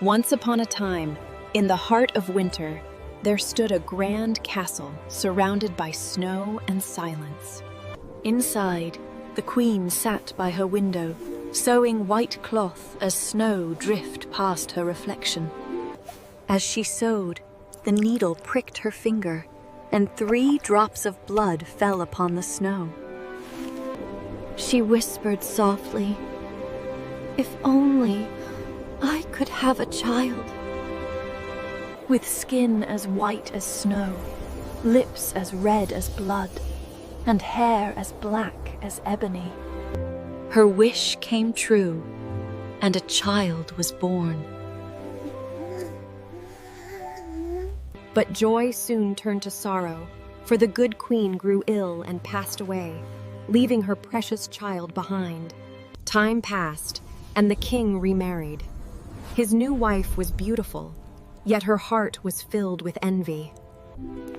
Once upon a time, in the heart of winter, there stood a grand castle surrounded by snow and silence. Inside, the queen sat by her window, sewing white cloth as snow drift past her reflection. As she sewed, the needle pricked her finger, and 3 drops of blood fell upon the snow. She whispered softly, "If only I could have a child." With skin as white as snow, lips as red as blood, and hair as black as ebony. Her wish came true, and a child was born. But joy soon turned to sorrow, for the good queen grew ill and passed away, leaving her precious child behind. Time passed, and the king remarried. His new wife was beautiful, yet her heart was filled with envy.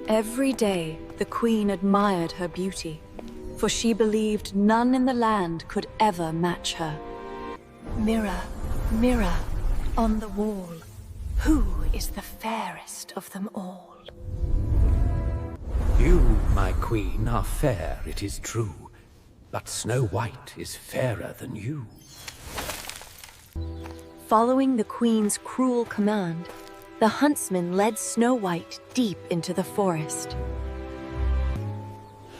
Every day, the queen admired her beauty, for she believed none in the land could ever match her. Mirror, mirror on the wall, who is the fairest of them all? You, my queen, are fair, it is true, but Snow White is fairer than you. Following the queen's cruel command, the huntsman led Snow White deep into the forest.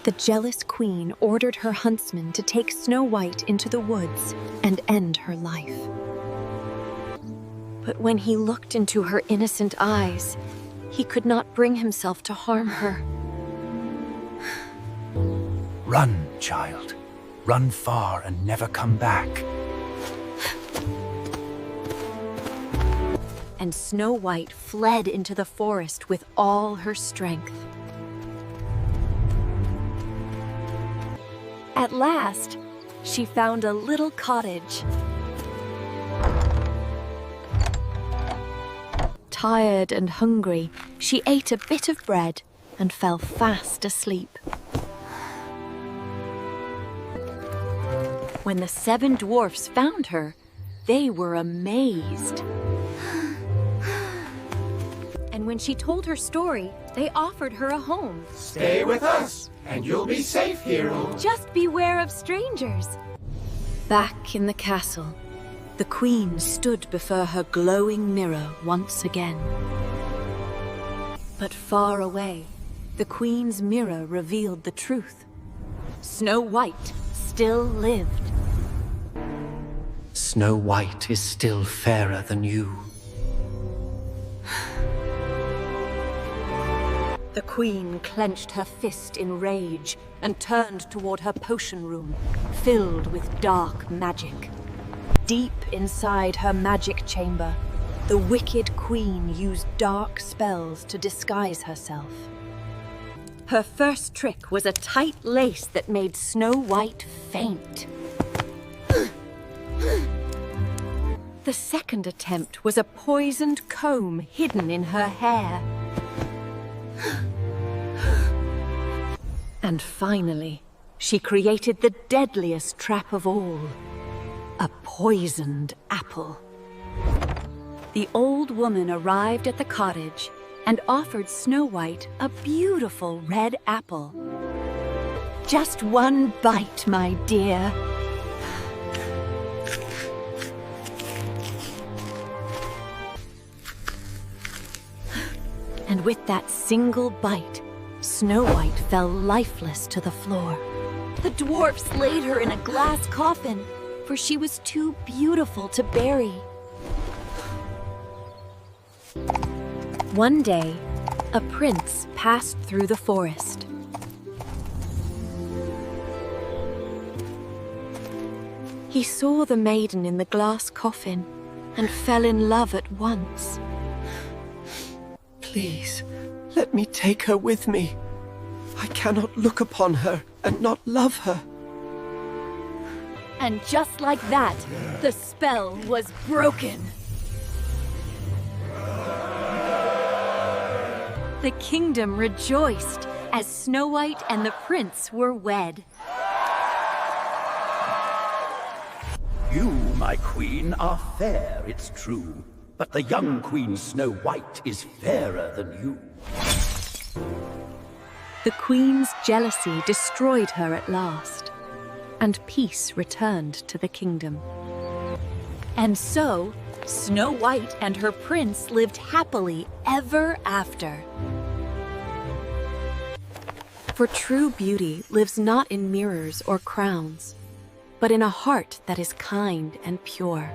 The jealous queen ordered her huntsman to take Snow White into the woods and end her life. But when he looked into her innocent eyes, he could not bring himself to harm her. Run, child. Run far and never come back. And Snow White fled into the forest with all her strength. At last, she found a little cottage. Tired and hungry, she ate a bit of bread and fell fast asleep. When the 7 dwarfs found her, they were amazed. And when she told her story, they offered her a home. Stay with us, and you'll be safe, hero. Just beware of strangers. Back in the castle, the queen stood before her glowing mirror once again. But far away, the queen's mirror revealed the truth. Snow White still lived. Snow White is still fairer than you. The queen clenched her fist in rage and turned toward her potion room, filled with dark magic. Deep inside her magic chamber, the wicked queen used dark spells to disguise herself. Her first trick was a tight lace that made Snow White faint. The second attempt was a poisoned comb hidden in her hair. And finally, she created the deadliest trap of all, a poisoned apple. The old woman arrived at the cottage and offered Snow White a beautiful red apple. "Just one bite, my dear." And with that single bite, Snow White fell lifeless to the floor. The dwarfs laid her in a glass coffin, for she was too beautiful to bury. One day, a prince passed through the forest. He saw the maiden in the glass coffin and fell in love at once. Please, let me take her with me. I cannot look upon her and not love her. And just like that, the spell was broken. The kingdom rejoiced as Snow White and the prince were wed. You, my queen, are fair, it's true, But the young Queen Snow White is fairer than you. The queen's jealousy destroyed her at last, and peace returned to the kingdom. And so, Snow White and her prince lived happily ever after. For true beauty lives not in mirrors or crowns, but in a heart that is kind and pure.